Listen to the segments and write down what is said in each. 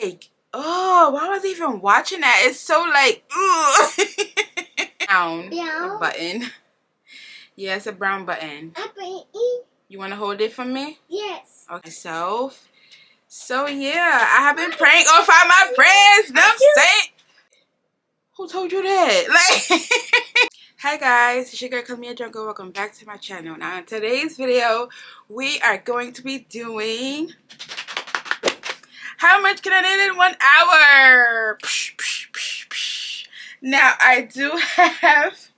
Like, oh, why was I even watching that? It's so like, down button. Yeah, it's a brown button. You want to hold it for me? Yes. Okay, so yeah, I have been praying on my friends. No, say. Who told you that? Like, hi guys, it's your girl Camille Jungle. Welcome back to my channel. Now in today's video, we are going to be doing how much can I knit in 1 hour? Now I do have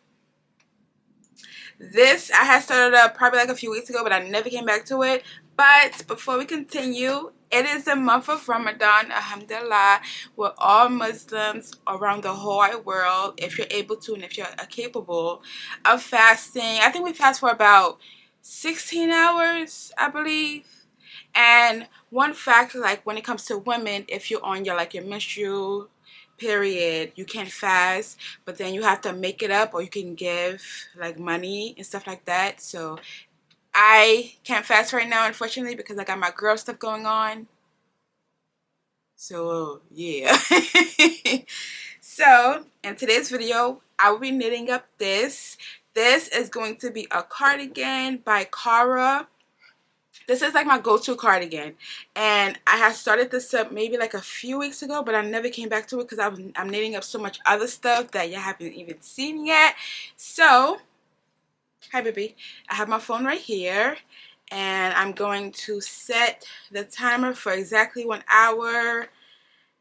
this. I had started up probably like a few weeks ago, but I never came back to it. But before we continue, it is the month of Ramadan, alhamdulillah, with all Muslims around the whole wide world, if you're able to and if you're capable of fasting. I think we fast for about 16 hours, I believe. And one fact, like when it comes to women, if you're on your menstrual period, you can't fast, but then you have to make it up, or you can give like money and stuff like that. So I can't fast right now, unfortunately, because I got my girl stuff going on. So yeah. So in today's video, I will be knitting up this. This is going to be a cardigan by Cara. This is like my go-to cardigan, and I had started this up maybe like a few weeks ago, but I never came back to it because I'm knitting up so much other stuff that you haven't even seen yet. So, hi baby, I have my phone right here, and I'm going to set the timer for exactly 1 hour,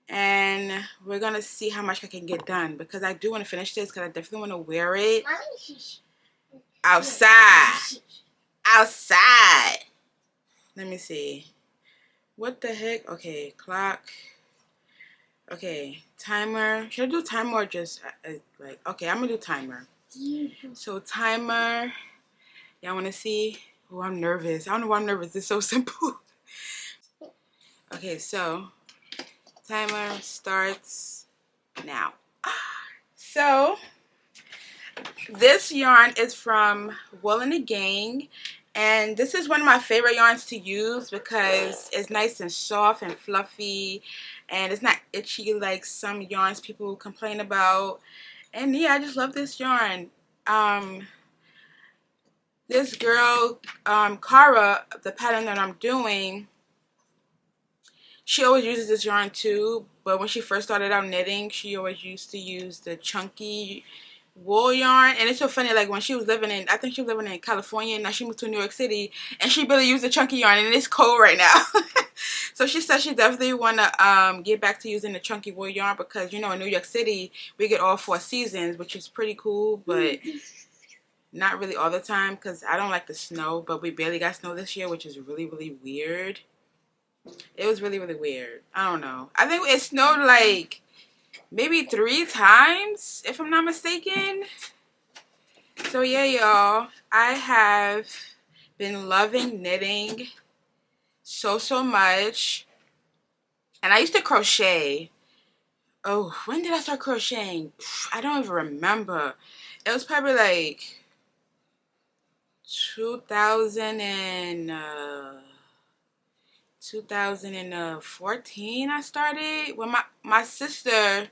and we're gonna see how much I can get done, because I do want to finish this because I definitely want to wear it outside. Let me see. What the heck? Okay, clock. Okay, timer. Should I do timer or just like? Okay, I'm gonna do timer. So timer. Y'all want to see? Oh, I'm nervous. I don't know why I'm nervous. It's so simple. Okay, so timer starts now. So this yarn is from woolandthegang. And this is one of my favorite yarns to use because it's nice and soft and fluffy, and it's not itchy like some yarns people complain about. And yeah, I just love this yarn. This girl, Cara, the pattern that I'm doing, she always uses this yarn too, but when she first started out knitting, she always used to use the chunky wool yarn. And it's so funny, like when she was living in, I think she was living in California, and now she moved to New York City, and she really used the chunky yarn, and it's cold right now. So she said she definitely want to get back to using the chunky wool yarn, because you know in New York City we get all 4 seasons, which is pretty cool, but not really all the time, because I don't like the snow. But we barely got snow this year, which is really, really weird. It was really, really weird. I don't know. I think it snowed like maybe 3 times, if I'm not mistaken. So yeah, y'all, I have been loving knitting so much. And I used to crochet. Oh, when did I start crocheting? I don't even remember. It was probably like 2014 I started. When my sister,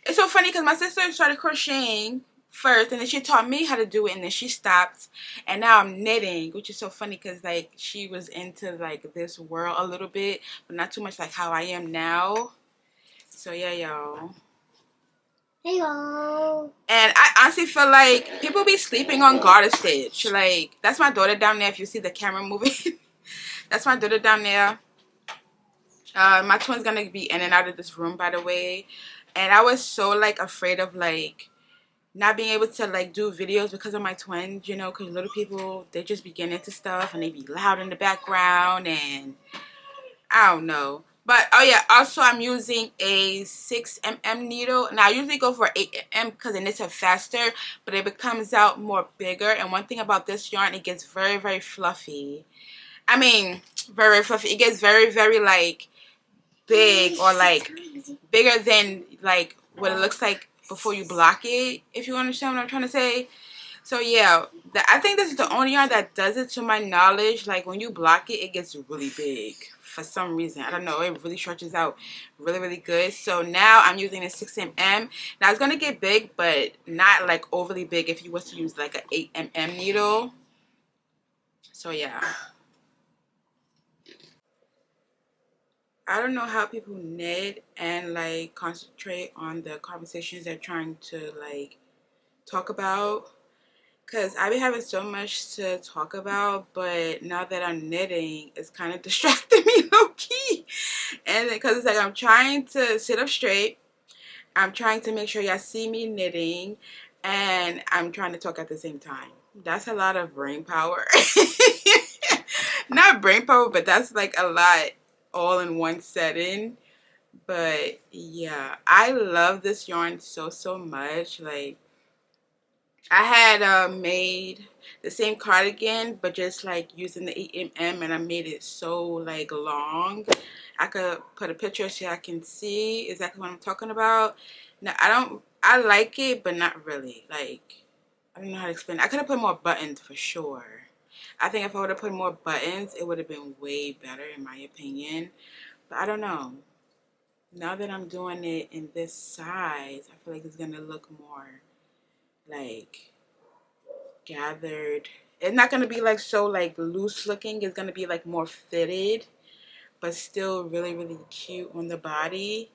it's so funny because my sister started crocheting first, and then she taught me how to do it, and then she stopped, and now I'm knitting, which is so funny because like she was into like this world a little bit, but not too much like how I am now. So yeah, y'all. Hello. And I honestly feel like people be sleeping on garter stitch. Like, that's my daughter down there, if you see the camera moving. That's my daughter down there. My twin's gonna be in and out of this room, by the way. And I was so like afraid of like not being able to like do videos because of my twins, you know, because little people, they just be getting into stuff and they be loud in the background, and I don't know. But oh yeah, also I'm using a 6mm needle. Now I usually go for 8mm because it knits it faster, but it becomes out more bigger. And one thing about this yarn, it gets very, very fluffy. I mean, very, very fluffy. It gets very, very like big, or like bigger than like what it looks like before you block it, if you understand what I'm trying to say. So yeah, I think this is the only yarn that does it to my knowledge. Like when you block it, it gets really big for some reason. I don't know. It really stretches out really, really good. So now I'm using a 6mm. Now it's going to get big, but not like overly big if you was to use like an 8mm needle. So yeah. I don't know how people knit and like concentrate on the conversations they're trying to like talk about. Because I've been having so much to talk about, but now that I'm knitting, it's kind of distracting me low-key. And because it's like I'm trying to sit up straight, I'm trying to make sure y'all see me knitting, and I'm trying to talk at the same time. That's a lot of brain power. Not brain power, but that's like a lot all in one setting. But yeah, I love this yarn so, so much. Like, I had made the same cardigan, but just like using the 8mm, and I made it so like long. I could put a picture so I can see exactly what I'm talking about. Now I like it, but not really. Like, I don't know how to explain it. I could have put more buttons for sure. I think if I would have put more buttons, it would have been way better in my opinion. But I don't know. Now that I'm doing it in this size, I feel like it's gonna look more like gathered. It's not gonna be like so like loose looking. It's gonna be like more fitted, but still really, really cute on the body.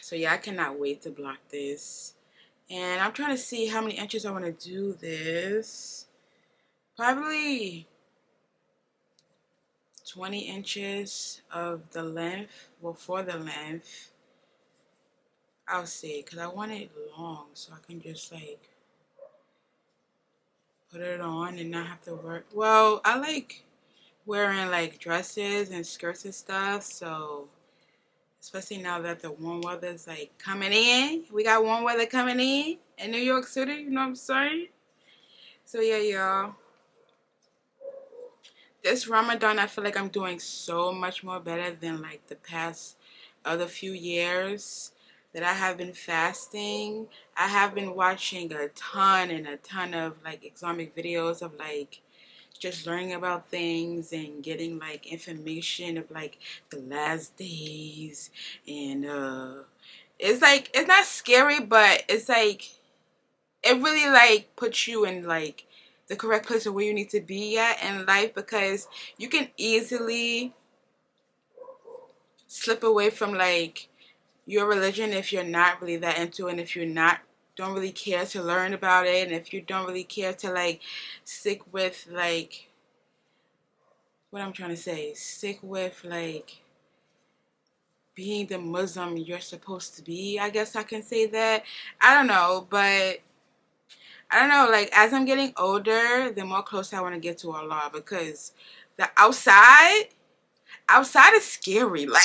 So yeah, I cannot wait to block this. And I'm trying to see how many inches I want to do this. Probably 20 inches of the length. Well, for the length, I'll see, because I want it long so I can just like put it on and not have to work. Well, I like wearing like dresses and skirts and stuff, so especially now that the warm weather is like coming in. We got warm weather coming in New York City, you know what I'm saying? So yeah, y'all. This Ramadan, I feel like I'm doing so much more better than like the past other few years that I have been fasting. I have been watching a ton of like Islamic videos of like just learning about things and getting like information of like the last days, and it's like, it's not scary, but it's like it really like puts you in like the correct place of where you need to be at in life, because you can easily slip away from like your religion if you're not really that into it, and if you're not don't really care to learn about it, and if you don't really care to like stick with like what I'm trying to say, stick with like being the Muslim you're supposed to be. I guess I can say that. I don't know, but I don't know, like as I'm getting older, the more closer I want to get to Allah, because the outside is scary. Like,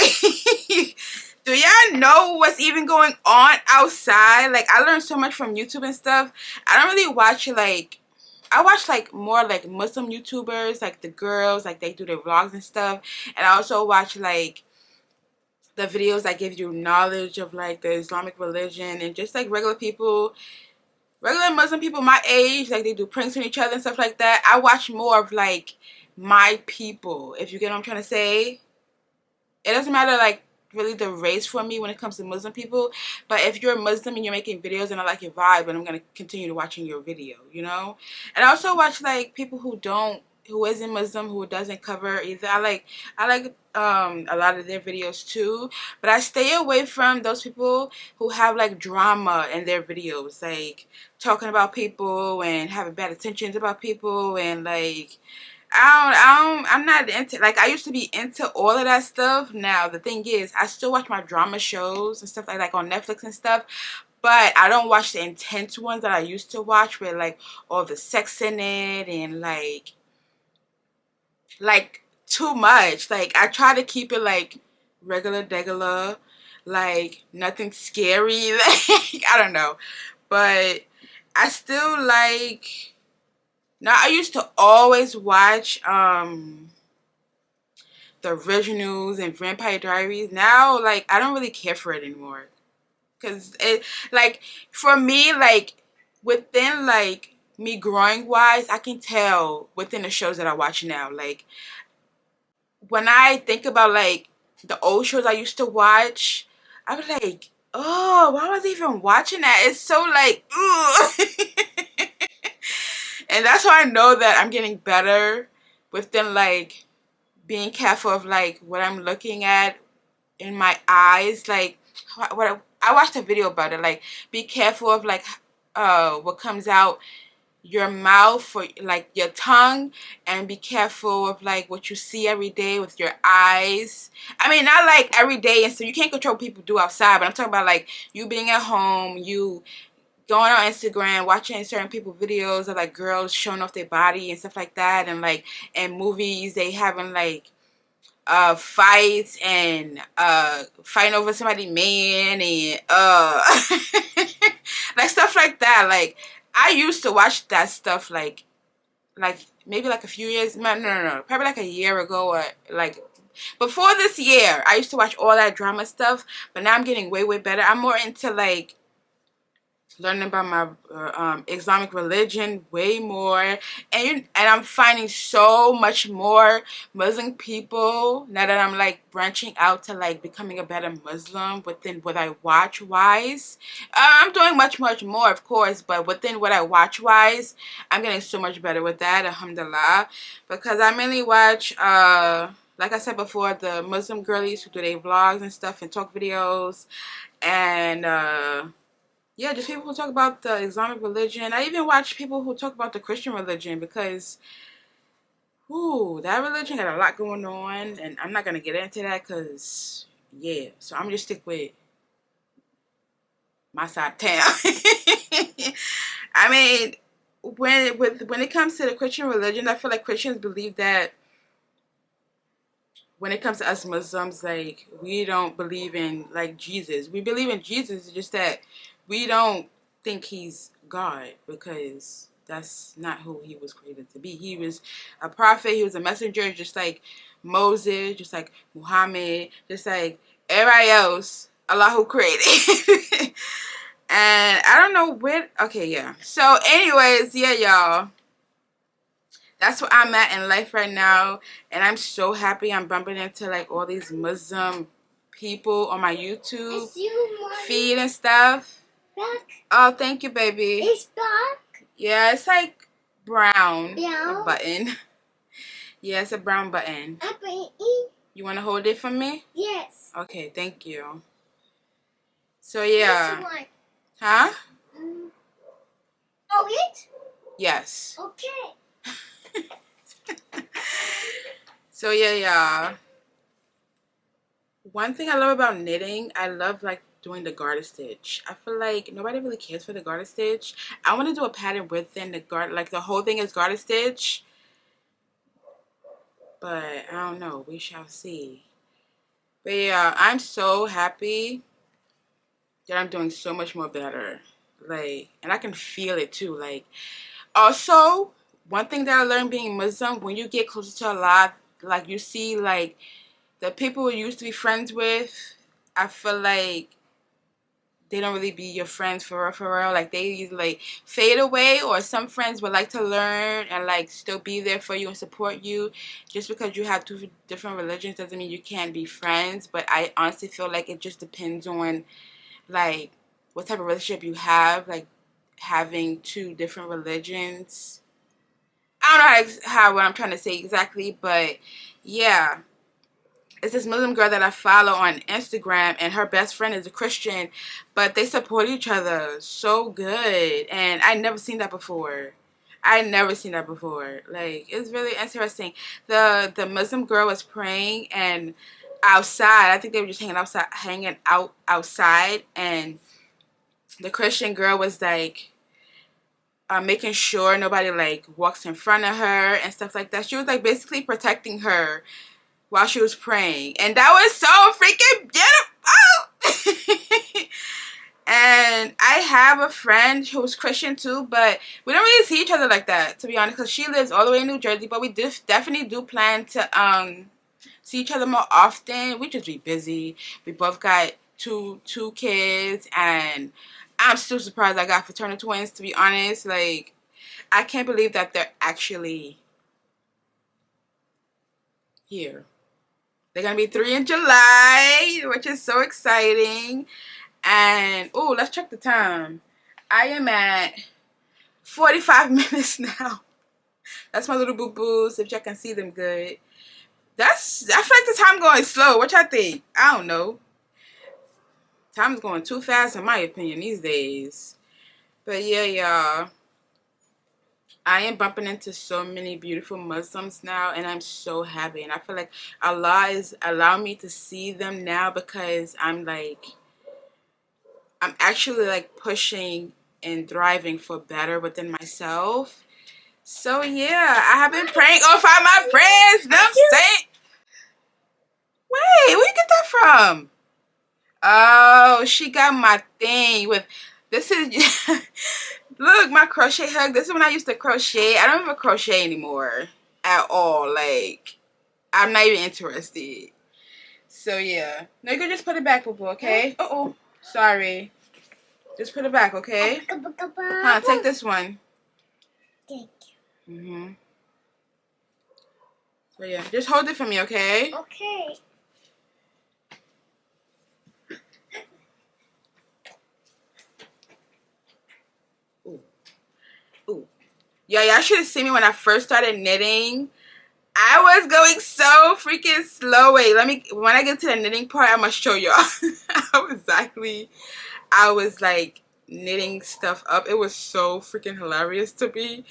do y'all know what's even going on outside? Like, I learned so much from YouTube and stuff. I don't really watch like, I watch like more like Muslim YouTubers, like the girls, like they do their vlogs and stuff. And I also watch like the videos that give you knowledge of like the Islamic religion, and just like regular people, regular Muslim people my age, like they do pranks on each other and stuff like that. I watch more of like my people, if you get what I'm trying to say. It doesn't matter like really the race for me when it comes to Muslim people, but if you're a Muslim and you're making videos and I like your vibe, and I'm gonna continue to watching your video, you know. And I also watch like people who isn't Muslim, who doesn't cover either. I like a lot of their videos too, but I stay away from those people who have like drama in their videos, like talking about people and having bad intentions about people, and like I'm not into, like, I used to be into all of that stuff. Now the thing is, I still watch my drama shows and stuff like on Netflix and stuff, but I don't watch the intense ones that I used to watch with like all the sex in it and like too much. Like, I try to keep it like regular, like nothing scary. Like, I don't know, but I still like. Now, I used to always watch the originals and Vampire Diaries. Now, like, I don't really care for it anymore. Because it, like, for me, like, within, like, me growing wise, I can tell within the shows that I watch now. Like, when I think about like the old shows I used to watch, I was like, oh, why was I even watching that? It's so like, ugh. And that's how I know that I'm getting better within like being careful of like what I'm looking at in my eyes. Like what I watched a video about it. Like be careful of like what comes out your mouth or like your tongue, and be careful of like what you see every day with your eyes. I mean, not like every day, and so you can't control what people do outside, but I'm talking about like you being at home, you going on Instagram, watching certain people videos of like girls showing off their body and stuff like that, and like in movies they having like fights and fighting over somebody man and like stuff like that. Like I used to watch that stuff like maybe like a few years, no, probably like a year ago, or like before this year I used to watch all that drama stuff, but now I'm getting way better. I'm more into like learning about my Islamic religion way more, and I'm finding so much more Muslim people now that I'm like branching out to like becoming a better Muslim within what I watch wise. I'm doing much more, of course, but within what I watch wise, I'm getting so much better with that, alhamdulillah, because I mainly watch like I said before, the Muslim girlies who do their vlogs and stuff and talk videos, and yeah, just people who talk about the Islamic religion. I even watch people who talk about the Christian religion because, ooh, that religion got a lot going on, and I'm not gonna get into that because, yeah. So I'm just stick with my side of town. I mean, when it comes to the Christian religion, I feel like Christians believe that when it comes to us Muslims, like we don't believe in like Jesus. We believe in Jesus, it's just that we don't think he's God because that's not who he was created to be. He was a prophet, he was a messenger, just like Moses, just like Muhammad, just like everybody else Allah who created. And I don't know where, okay, yeah. So anyways, yeah, y'all. That's where I'm at in life right now, and I'm so happy I'm bumping into like all these Muslim people on my YouTube feed and stuff. Black. Oh, thank you, baby. It's black. Yeah, it's like brown. A button. Yeah, it's a brown button. You want to hold it for me? Yes. Okay, thank you. So yeah. Huh? Oh, it? Yes. Okay. So yeah, y'all. One thing I love about knitting, I love like doing the garter stitch. I feel like nobody really cares for the garter stitch. I want to do a pattern within the garter, like the whole thing is garter stitch. But I don't know. We shall see. But yeah, I'm so happy that I'm doing so much more better. Like, and I can feel it too. Like, also, one thing that I learned being Muslim, when you get closer to Allah, like you see like the people you used to be friends with, I feel like they don't really be your friends for real. Like they either like fade away, or some friends would like to learn and like still be there for you and support you. Just because you have two different religions doesn't mean you can't be friends. But I honestly feel like it just depends on like what type of relationship you have. Like having two different religions. I don't know how what I'm trying to say exactly, but yeah. It's this Muslim girl that I follow on Instagram, and her best friend is a Christian, but they support each other so good, and I never seen that before. I never seen that before. Like, it's really interesting. The Muslim girl was praying and outside. I think they were just hanging out outside, and the Christian girl was like making sure nobody like walks in front of her and stuff like that. She was like basically protecting her while she was praying, and that was so freaking beautiful. And I have a friend who's Christian too, but we don't really see each other like that, to be honest, because she lives all the way in New Jersey. But we definitely do plan to see each other more often. We just be busy. We both got two kids, and I'm still surprised I got fraternal twins, to be honest. Like, I can't believe that they're actually here. They're gonna be 3 in July, which is so exciting. And oh, let's check the time. I am at 45 minutes now. That's my little boo-boos, if y'all can see them good. I feel like the time going slow. What y'all think? I don't know. Time's going too fast in my opinion these days. But yeah, y'all. I am bumping into so many beautiful Muslims now, and I'm so happy. And I feel like Allah is allowing me to see them now, because I'm actually like pushing and thriving for better within myself. So yeah, I have been praying for my friends. You know what I'm saying? Wait, where you get that from? Oh, she got my thing with, this is, look, my crochet hook. This is when I used to crochet. I don't even crochet anymore at all. Like, I'm not even interested. So yeah. No, you can just put it back, boo-boo, okay? Uh-oh. Sorry. Just put it back, okay? Huh, take this one. Thank you. Mm-hmm. So yeah, just hold it for me, okay? Okay. Ooh. Ooh. Yeah, y'all should have seen me when I first started knitting. I was going so freaking slow. Wait, when I get to the knitting part, I'm gonna show y'all how exactly I was like knitting stuff up. It was so freaking hilarious to me.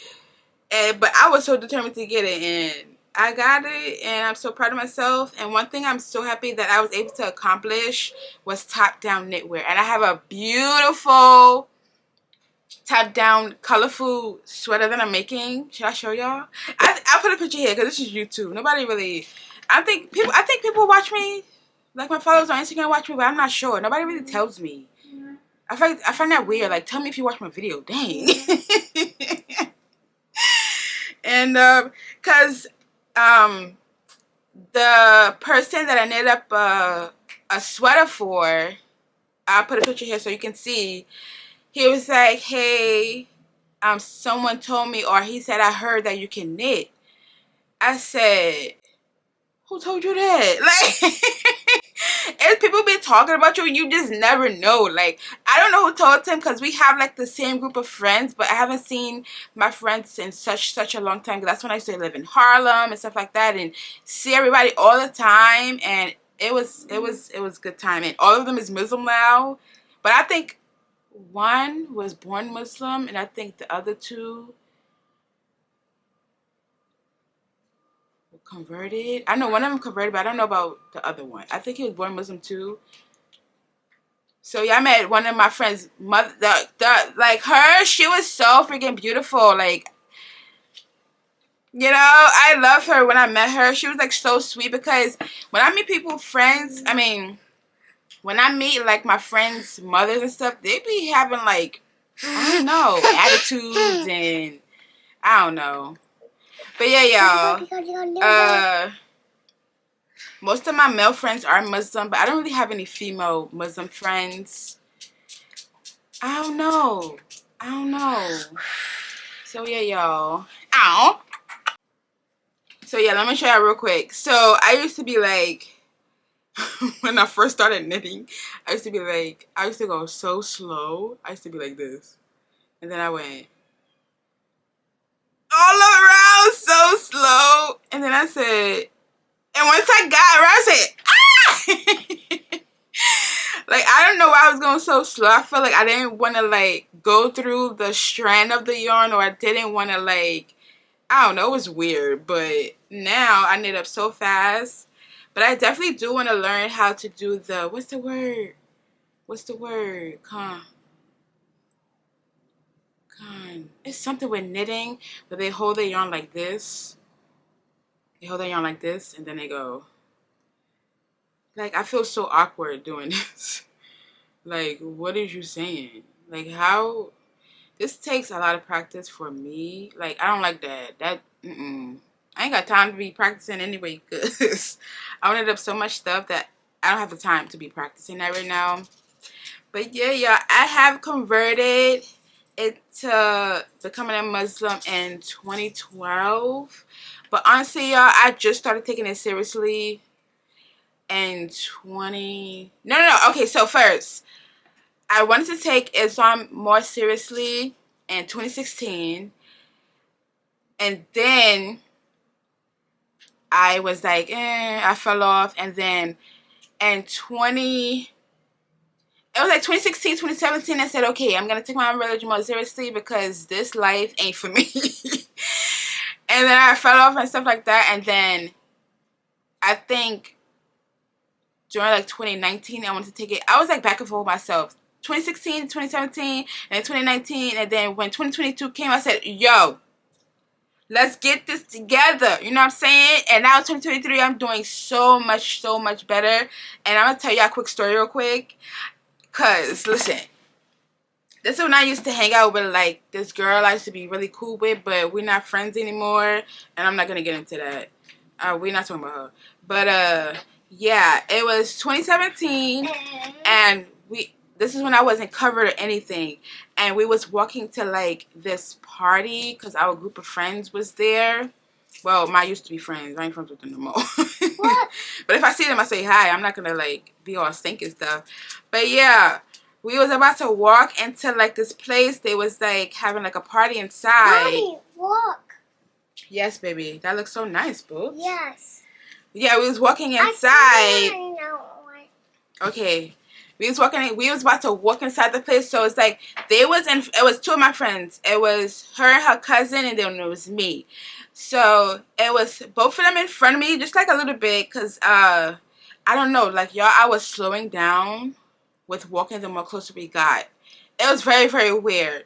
But I was so determined to get it, and I got it, and I'm so proud of myself. And one thing I'm so happy that I was able to accomplish was top-down knitwear. And I have a beautiful top-down colorful sweater that I'm making. Should I show y'all? I'll put a picture here because this is YouTube. Nobody really, I think people watch me, like my followers on Instagram watch me, but I'm not sure. Nobody really tells me. I find that weird. Like, tell me if you watch my video. Dang. And cause the person that I knit up a sweater for, I'll put a picture here so you can see. He was like, hey, someone told me, or he said, I heard that you can knit. I said, who told you that? Like, if people be talking about you, you just never know. Like, I don't know who told him, because we have like the same group of friends, but I haven't seen my friends in such a long time. Cause that's when I used to live in Harlem and stuff like that, and see everybody all the time. And it was good time. And all of them is Muslim now, but I think one was born Muslim, and I think the other two were converted. I know one of them converted, but I don't know about the other one. I think he was born Muslim too. So yeah, I met one of my friends' mother. Like her, she was so freaking beautiful. Like, you know, I love her. When I met her, she was like so sweet, because when I meet people, friends, I mean, when I meet like my friends' mothers and stuff, they be having like, I don't know, attitudes, and I don't know. But yeah, y'all. Most of my male friends are Muslim, but I don't really have any female Muslim friends. I don't know. So yeah, y'all. Ow. So yeah, let me show y'all real quick. So I used to be like, when I first started knitting, I used to go so slow. I used to be like this. And then I went all around so slow. And then I said, and once I got around, I said, ah! Like, I don't know why I was going so slow. I felt like I didn't want to, like, go through the strand of the yarn, or I didn't want to, like, I don't know. It was weird. But now I knit up so fast. But I definitely do want to learn how to do the, what's the word? It's something with knitting, but they hold their yarn like this. And then they go. Like, I feel so awkward doing this. Like, what is you saying? Like, how? This takes a lot of practice for me. Like, I don't like that. I ain't got time to be practicing anyway, because I knit up so much stuff that I don't have the time to be practicing that right now. But yeah, y'all, I have converted into becoming a Muslim in 2012. But honestly, y'all, I just started taking it seriously in 20... No. Okay, so first, I wanted to take Islam more seriously in 2016. And then I was like, I fell off. And then in it was like 2016, 2017, I said, okay, I'm going to take my religion more seriously because this life ain't for me. And then I fell off and stuff like that. And then I think during like 2019, I wanted to take it. I was like back and forth with myself. 2016, 2017, and 2019. And then when 2022 came, I said, yo, let's get this together. You know what I'm saying? And now 2023, I'm doing so much better. And I'm going to tell you a quick story real quick. Because, listen, this is when I used to hang out with, like, this girl I used to be really cool with, but we're not friends anymore, and I'm not going to get into that. We're not talking about her. But, yeah, it was 2017, and this is when I wasn't covered or anything, and we was walking to, like, this party, because our group of friends was there. Well, my used to be friends. I ain't friends with them no more. What? But if I see them, I say hi. I'm not going to, like, be all stinking stuff. But, yeah, we was about to walk into, like, this place. They was, like, having, like, a party inside. Mommy, walk. Yes, baby. That looks so nice, boo. Yes. Yeah, we was walking inside. Okay. We was about to walk inside the place. So, it's, like, it was two of my friends. It was her and her cousin, and then it was me. So, it was both of them in front of me, just like a little bit, because, I don't know, like, y'all, I was slowing down with walking the more closer we got. It was very, very weird.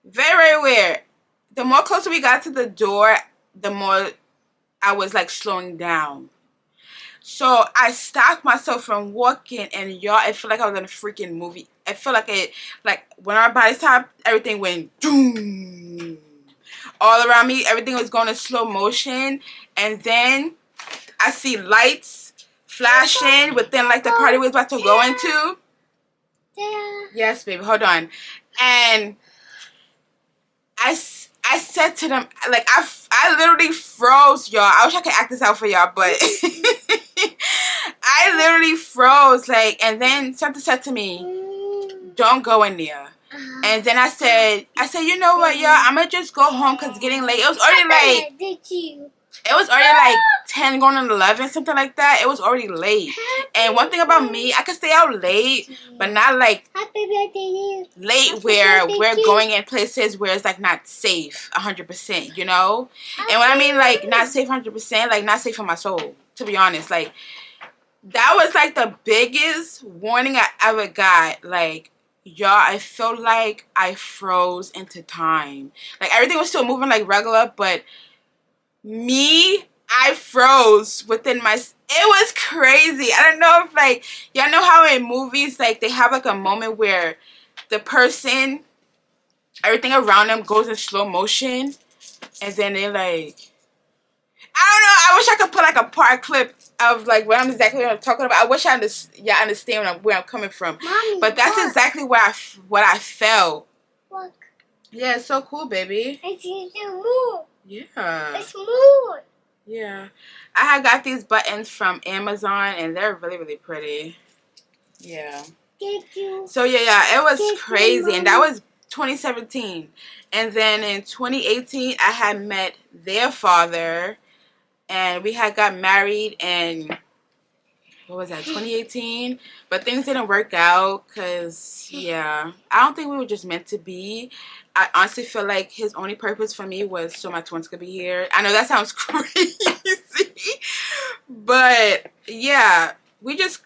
Very, very weird. The more closer we got to the door, the more I was, like, slowing down. So, I stopped myself from walking, and y'all, it felt like I was in a freaking movie. It felt like, when our bodies stopped, everything went doom. All around me, everything was going in slow motion, and then I see lights flashing within like the party we was about to go into. Yes, baby, hold on. And I said to them, like, I literally froze, y'all. I wish I could act this out for y'all, but I literally froze, like, and then something said to me, don't go in there. And then I said, you know what, y'all? I'm going to just go home because it's getting late. It was already like 10 going on 11, something like that. It was already late. And one thing about me, I could stay out late, but not like late where we're going in places where it's like not safe 100%, you know? And when I mean like not safe 100%, like not safe for my soul, to be honest. Like, that was like the biggest warning I ever got. Like, y'all, I felt like I froze into time. Like, everything was still moving like regular, but me, I froze within my... It was crazy. I don't know if, like, y'all know how in movies, like, they have, like, a moment where the person, everything around them goes in slow motion, and then they're, like... I don't know. I wish I could put, like, a part clip of, like, what I'm talking about. I wish y'all understand where I'm coming from. Mommy, but that's exactly what I felt. Look. Yeah, it's so cool, baby. I see the moon. Yeah. It's moon. Yeah. I had got these buttons from Amazon, and they're really, really pretty. Yeah. Thank you. So, yeah, it was Thank crazy. you, And that was 2017. And then in 2018, I had met their father. And we had got married in, what was that, 2018? But things didn't work out because, yeah, I don't think we were just meant to be. I honestly feel like his only purpose for me was so my twins could be here. I know that sounds crazy. But, yeah, we just,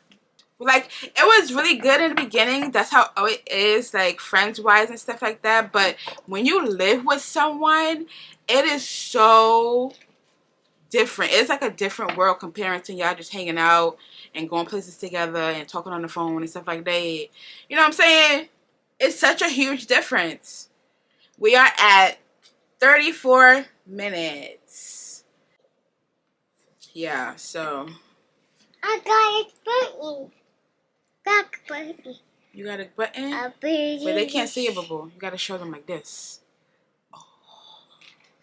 like, it was really good in the beginning. That's how it is, like, friends-wise and stuff like that. But when you live with someone, it is so... different. It's like a different world comparing to y'all just hanging out and going places together and talking on the phone and stuff like that. You know what I'm saying? It's such a huge difference. We are at 34 minutes. Yeah, so. I got a button. Got a button. You got a button? A button. But they can't see it, boo. You got to show them like this. Oh.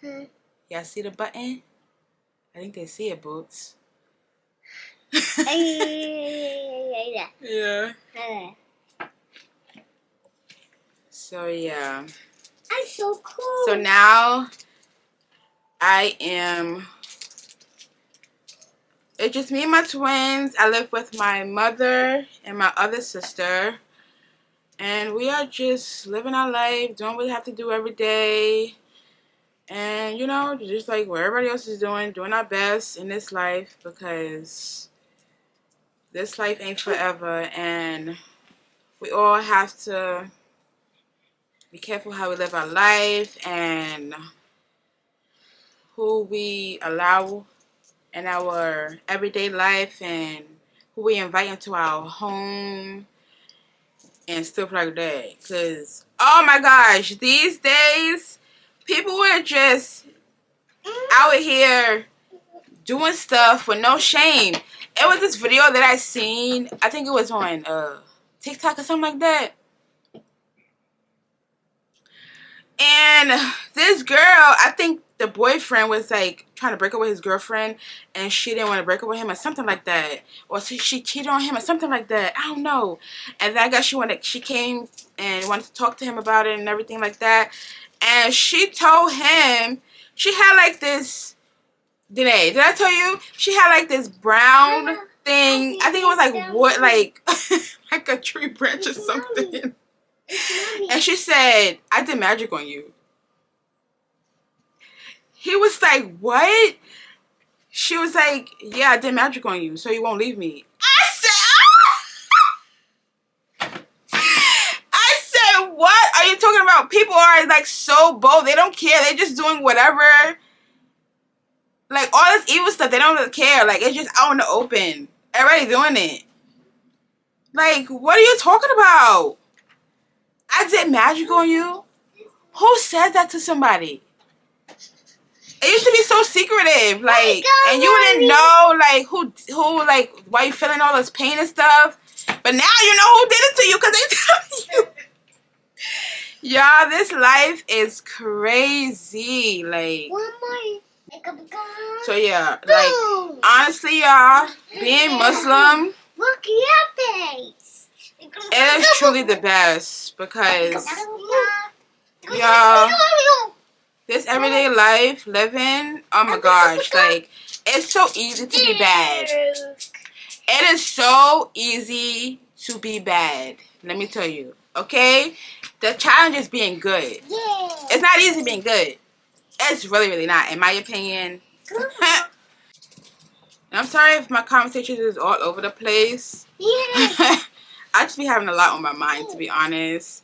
Huh? Y'all see the button? I think they see it, Boots. Yeah. So yeah. That's so cool. So now it's just me and my twins. I live with my mother and my other sister. And we are just living our life, doing what we have to do every day. And, you know, just like what everybody else is doing our best in this life, because this life ain't forever. And we all have to be careful how we live our life and who we allow in our everyday life and who we invite into our home and stuff like that. Because, oh my gosh, these days, people are just out here doing stuff with no shame. It was this video that I seen, I think it was on TikTok or something like that. And this girl, I think the boyfriend was like trying to break up with his girlfriend and she didn't want to break up with him or something like that. Or she cheated on him or something like that. I don't know. And then I guess she came and wanted to talk to him about it and everything like that. And she told him she had like this, did I tell you? She had like this brown thing. I think it was like wood, like like a tree branch or something. And she said, I did magic on you. He was like, what? She was like, yeah, I did magic on you, so you won't leave me. I said, what are you talking about? People are like so bold. They don't care. They're just doing whatever. Like all this evil stuff, they don't really care. Like it's just out in the open. Everybody doing it. Like, what are you talking about? I did magic on you? Who said that to somebody? It used to be so secretive, like, and you didn't know, like, who, like, why you feeling all this pain and stuff. But now you know who did it to you, because they tell you. Y'all, this life is crazy, like. One more. So yeah, like, honestly, y'all, being Muslim, Look at your face. it is truly the best, because, y'all, this everyday life, living, oh my gosh, like, it's so easy to be bad. It is so easy to be bad. Let me tell you, okay? The challenge is being good. Yeah. It's not easy being good. It's really, really not, in my opinion. I'm sorry if my conversation is all over the place. Yeah. I just be having a lot on my mind, to be honest.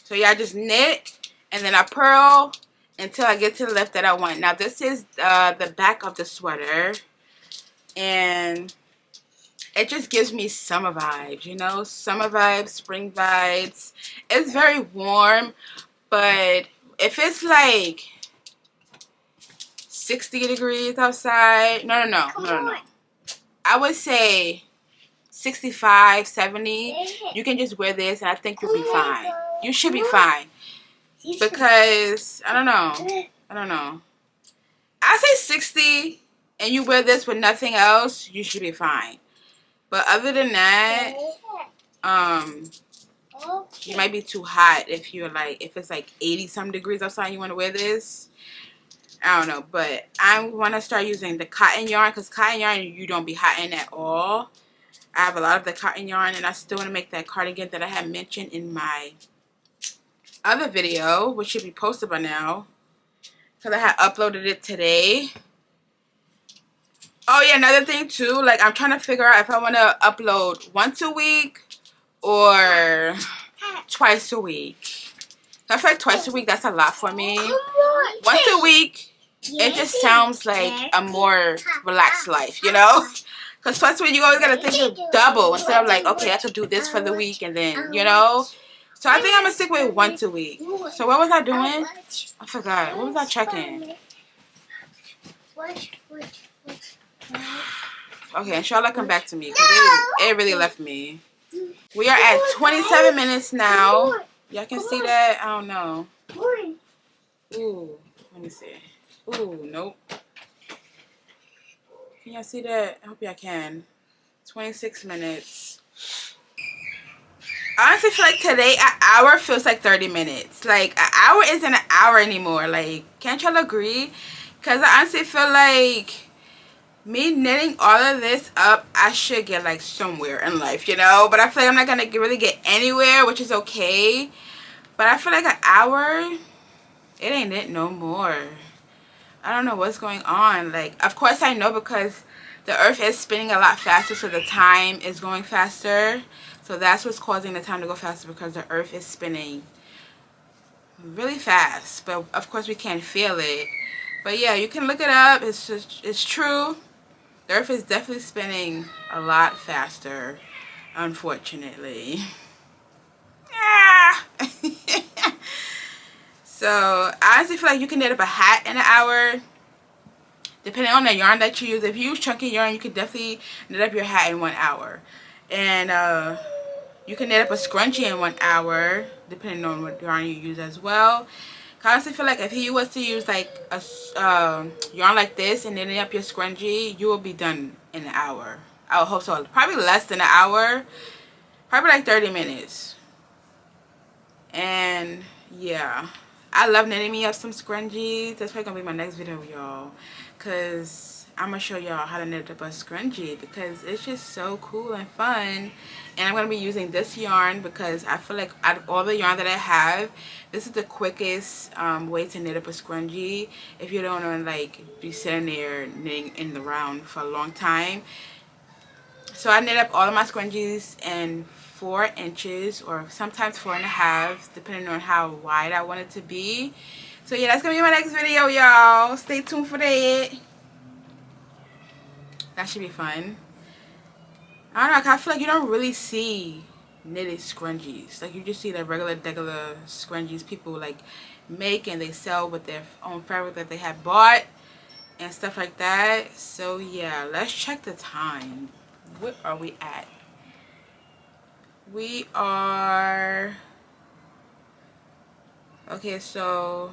So yeah, I just knit. And then I purl until I get to the length that I want. Now this is the back of the sweater. And it just gives me summer vibes, you know? Summer vibes, spring vibes. It's very warm. But if it's like 60 degrees outside. No. I would say 65, 70. You can just wear this and I think you'll be fine. You should be fine. Because, I don't know. I say 60 and you wear this with nothing else, you should be fine. But other than that, you might be too hot if you're like, if it's like 80 some degrees outside and you want to wear this. I don't know, but I want to start using the cotton yarn, because cotton yarn you don't be hot in at all. I have a lot of the cotton yarn, and I still want to make that cardigan that I had mentioned in my other video, which should be posted by now, because I had uploaded it today. Oh yeah, another thing too, like I'm trying to figure out if I want to upload once a week or twice a week. I feel like twice a week, that's a lot for me. Once a week, it just sounds like a more relaxed life, you know? Because twice a week, you always got to think of double instead of like, okay, I have to do this for the week and then, you know? So I think I'm going to stick with once a week. So what was I doing? I forgot. What was I checking? Okay, Charlotte, come back to me because it really left me. We are at 27 minutes now. Y'all can see that? I don't know. Ooh, let me see. Ooh, nope. Can y'all see that? I hope y'all can. 26 minutes. I honestly feel like today an hour feels like 30 minutes. Like an hour isn't an hour anymore. Like, can't y'all agree? Because I honestly feel like me knitting all of this up, I should get like somewhere in life, you know? But I feel like I'm not going to really get anywhere, which is okay. But I feel like an hour, it ain't it no more. I don't know what's going on. Like, of course I know because the earth is spinning a lot faster, so the time is going faster. So that's what's causing the time to go faster, because the earth is spinning really fast. But of course we can't feel it. But yeah, you can look it up. It's true. The earth is definitely spinning a lot faster, unfortunately. Ah. So I honestly feel like you can knit up a hat in an hour, depending on the yarn that you use. If you use chunky yarn, you can definitely knit up your hat in 1 hour. And you can knit up a scrunchie in 1 hour, depending on what yarn you use as well. I honestly feel like if you was to use like a yarn like this and knitting up your scrunchie, you will be done in an hour. I would hope so. Probably less than an hour. Probably like 30 minutes. And yeah, I love knitting me up some scrunchies. That's probably gonna be my next video, y'all, because I'm gonna show y'all how to knit up a scrunchie, because it's just so cool and fun. And I'm gonna be using this yarn because I feel like out of all the yarn that I have, this is the quickest way to knit up a scrunchie if you don't want to like be sitting there knitting in the round for a long time. So I knit up all of my scrunchies in 4 inches or sometimes 4.5, depending on how wide I want it to be. So yeah, that's gonna be my next video, y'all. Stay tuned for that. That should be fun. I don't know, I feel like you don't really see knitted scrunchies. Like, you just see the regular scrunchies people like make and they sell with their own fabric that they have bought and stuff like that. So yeah, let's check the time. What are we at? We are, okay, so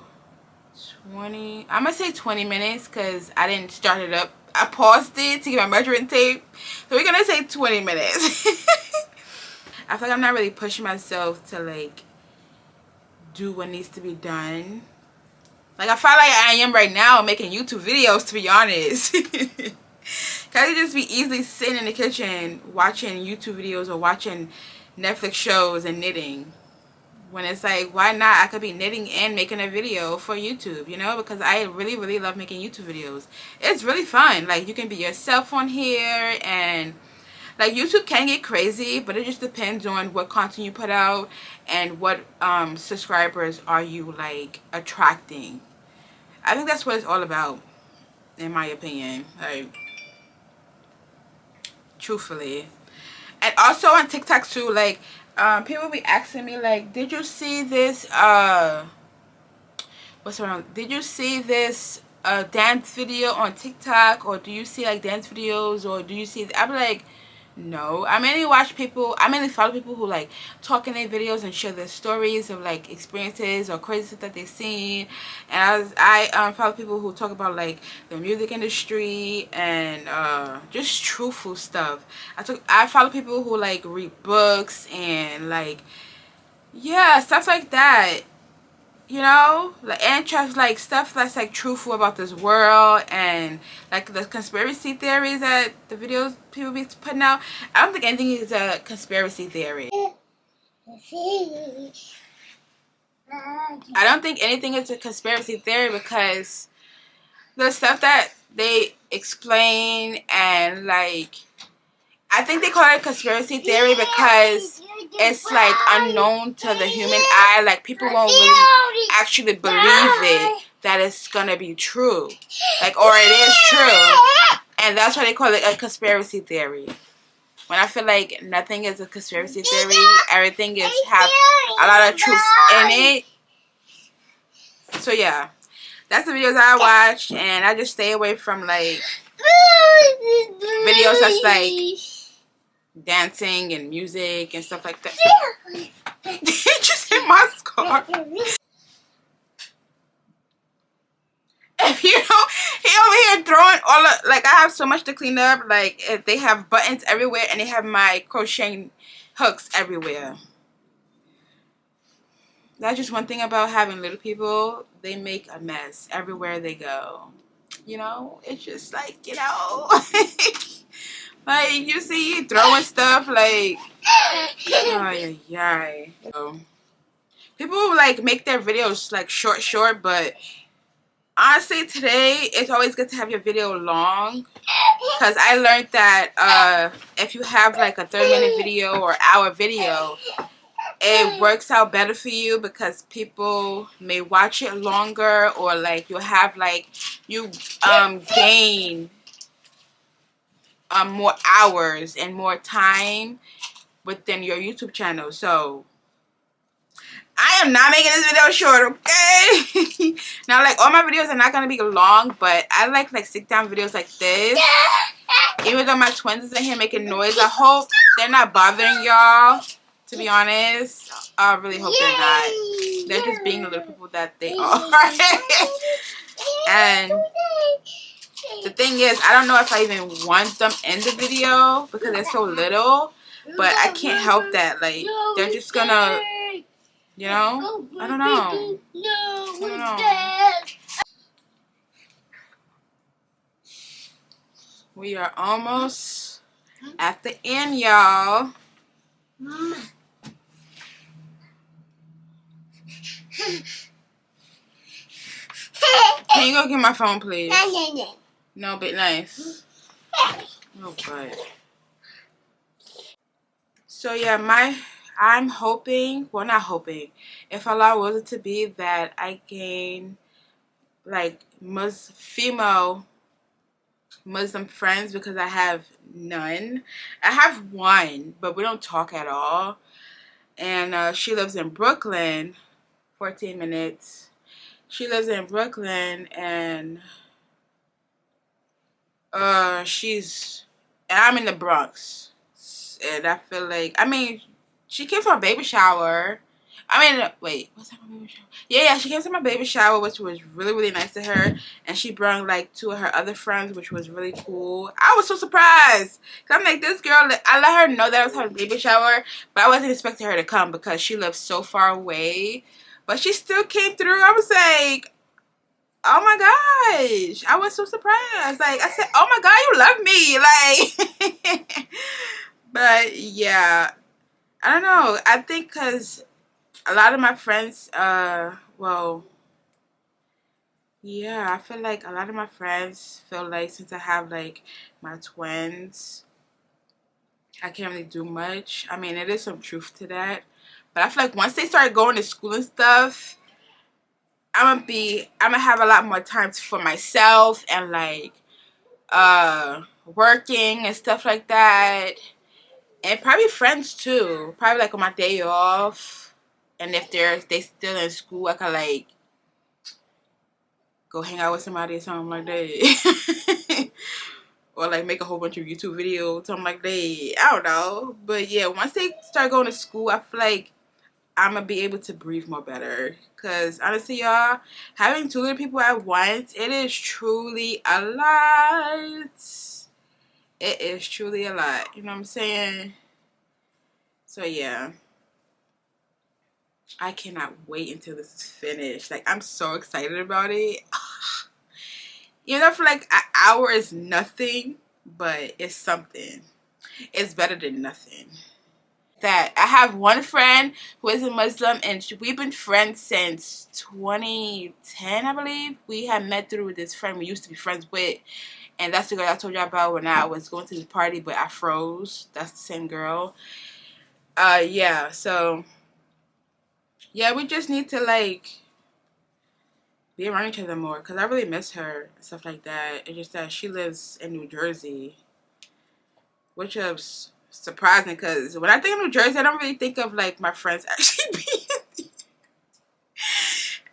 20, I'm gonna say 20 minutes because I didn't start it up. I paused it to get my measuring tape, so we're gonna say 20 minutes. I feel like I'm not really pushing myself to like do what needs to be done. Like, I feel like I am right now making YouTube videos, to be honest. Cause I could just be easily sitting in the kitchen watching YouTube videos or watching Netflix shows and knitting, when it's like, why not? I could be knitting and making a video for YouTube, you know, because I really love making YouTube videos. It's really fun. Like, you can be yourself on here, and like, YouTube can get crazy, but it just depends on what content you put out and what subscribers are you like attracting. I think that's what it's all about, in my opinion, like, truthfully. And also on TikTok too, like, people be asking me like, did you see this what's wrong? Did you see this dance video on TikTok, or do you see like dance videos, or do you see? I'm like, no. I mainly watch people. I mainly follow people who like talk in their videos and share their stories of like experiences or crazy stuff that they've seen. And I follow people who talk about like the music industry and just truthful stuff. I follow people who like read books and like, yeah, stuff like that. You know, like, and trust, like, stuff that's like truthful about this world, and like the conspiracy theories that the videos people be putting out. I don't think anything is a conspiracy theory. I don't think anything is a conspiracy theory, because the stuff that they explain, and like, I think they call it a conspiracy theory because it's like unknown to the human eye. Like, people won't really actually believe it that it's gonna be true, like, or it is true, and that's why they call it a conspiracy theory. When I feel like nothing is a conspiracy theory, everything has a lot of truth in it. So yeah, that's the videos I watch, and I just stay away from like videos that's like dancing and music and stuff like that. Just hit my scarf. If you know, he over here throwing all of, like, I have so much to clean up. Like, if they have buttons everywhere and they have my crocheting hooks everywhere. That's just one thing about having little people. They make a mess everywhere they go. You know, it's just like, you know, like you see you throwing stuff like, oh yeah. So, people like make their videos like short, but honestly, today it's always good to have your video long, because I learned that if you have like a 30-minute video or hour video, it works out better for you because people may watch it longer, or like you'll have like you gain more hours and more time within your YouTube channel. So I am not making this video short, okay? Now, like, all my videos are not gonna be long, but I like sit down videos like this. Even though my twins is in here making noise, I hope they're not bothering y'all. To be honest, I really hope they're not. They're just being the little people that they are. And the thing is, I don't know if I even want them in the video because they're so little, but I can't help that. Like, they're just gonna, you know, I don't know. I don't know. We are almost at the end, y'all. Can you go get my phone, please? No, but nice. Oh, but. So yeah, I'm hoping, well, not hoping, if Allah wills it to be, that I gain like female Muslim friends, because I have none. I have one, but we don't talk at all. And she lives in Brooklyn, 14 minutes. She lives in Brooklyn, and and I'm in the Bronx. And I feel like, I mean, she came to my baby shower. I mean, wait, was that my baby shower? Yeah, she came to my baby shower, which was really nice to her. And she brought like 2 of her other friends, which was really cool. I was so surprised. Cause I'm like, this girl, I let her know that I was having a baby shower, but I wasn't expecting her to come because she lives so far away. But she still came through. I was like, oh my gosh. I was so surprised. Like, I said, oh my God, you love me. Like, but yeah, I don't know. I think because a lot of my friends, well, yeah, I feel like a lot of my friends feel like since I have like my twins, I can't really do much. I mean, it is some truth to that. But I feel like once they start going to school and stuff, I'm gonna have a lot more time for myself and like working and stuff like that. And probably friends too. Probably like on my day off. And if they still in school, I can like go hang out with somebody or something like that. Or like make a whole bunch of YouTube videos, something like that. I don't know. But yeah, once they start going to school, I feel like I'm gonna be able to breathe more better. Cause honestly, y'all, having 2 little people at once, it is truly a lot. It is truly a lot. You know what I'm saying? So yeah, I cannot wait until this is finished. Like, I'm so excited about it. You know, I feel like an hour is nothing, but it's something. It's better than nothing. That I have one friend who is a Muslim, and we've been friends since 2010, I believe. We had met through this friend we used to be friends with, and that's the girl I told y'all about when I was going to the party, but I froze. That's the same girl. Yeah, so yeah, we just need to like be around each other more, because I really miss her and stuff like that. It's just that she lives in New Jersey, which is surprising, because when I think of New Jersey, I don't really think of like my friends actually being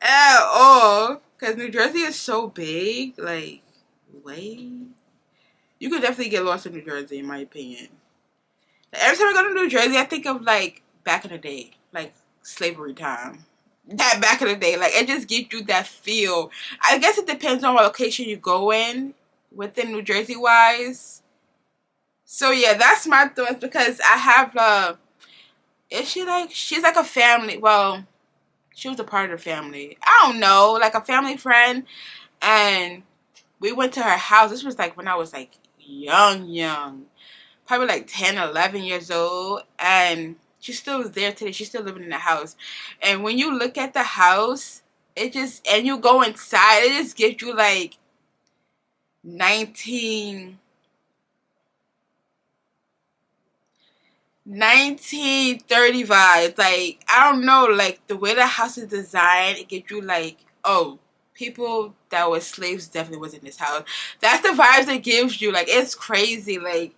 at all, because New Jersey is so big. Like, way, you could definitely get lost in New Jersey, in my opinion. Like, every time I go to New Jersey, I think of like back in the day, like slavery time. that back in the day. Like, it just gives you that feel. I guess it depends on what location you go in within New Jersey wise. So yeah, that's my thoughts, because I have is she like, she's like a family, well, she was a part of the family, I don't know, like a family friend, and we went to her house. This was like when I was like young, probably like 10, 11 years old, and she still was there today. She's still living in the house. And when you look at the house, it just, and you go inside, it just gives you like 1930 vibes. Like, I don't know, like the way the house is designed, it gives you like, oh, people that were slaves definitely was in this house. That's the vibes it gives you. Like, it's crazy. Like,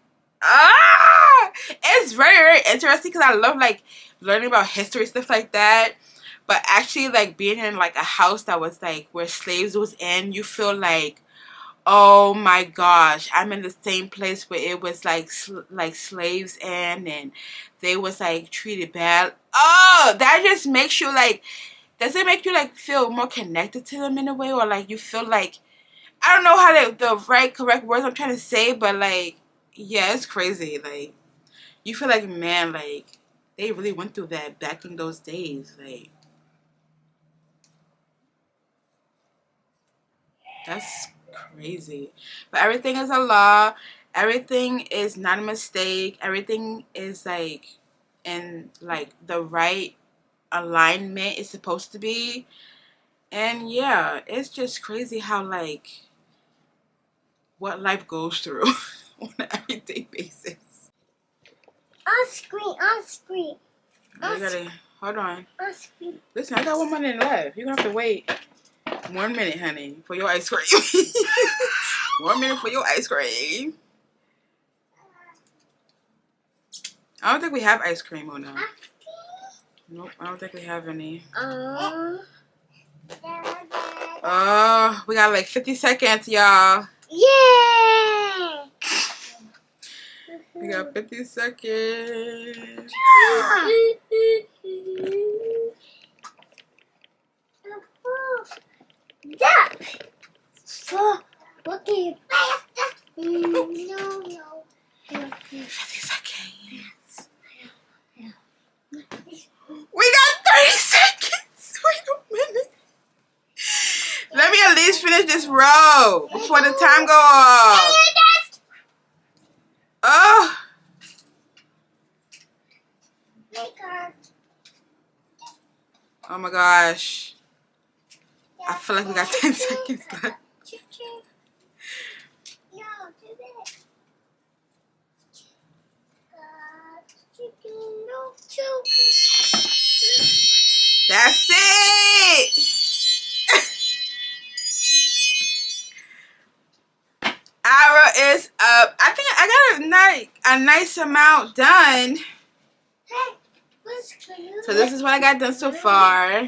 it's very, very interesting, because I love like learning about history, stuff like that. But actually, like being in like a house that was like where slaves was in, you feel like, oh my gosh, I'm in the same place where it was like like slaves in, and they was like treated bad. Oh, that just makes you like, does it make you like feel more connected to them in a way, or like you feel like, I don't know how the right correct words I'm trying to say, but like, yeah, it's crazy. Like, you feel like, man, like they really went through that back in those days. Like, that's crazy. But everything is a law. Everything is not a mistake. Everything is like in like the right alignment it's supposed to be. And yeah, it's just crazy how like what life goes through on an everyday basis. On screen, on screen. You gotta hold on. On screen. Listen, I got 1 minute left. You're gonna have to wait 1 minute, honey, for your ice cream. 1 minute for your ice cream. I don't think we have ice cream or no. Nope, I don't think we have any. We got like 50 seconds, y'all. Yeah! We got 50 seconds. Duck! Okay. No. 50 seconds. We got 30 seconds. Wait a minute. Let me at least finish this row before the time go off. Oh. Oh my gosh. I feel like we got 10 seconds left. That's it. Hour is up. I think I got a nice amount done. So this is what I got done so far.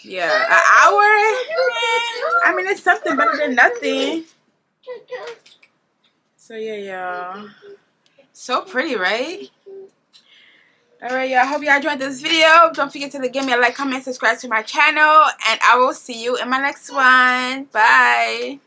Yeah, an hour. I mean, it's something better than nothing. So yeah, y'all. So pretty, right? Alright, y'all. Hope y'all enjoyed this video. Don't forget to give me a like, comment, subscribe to my channel, and I will see you in my next one. Bye.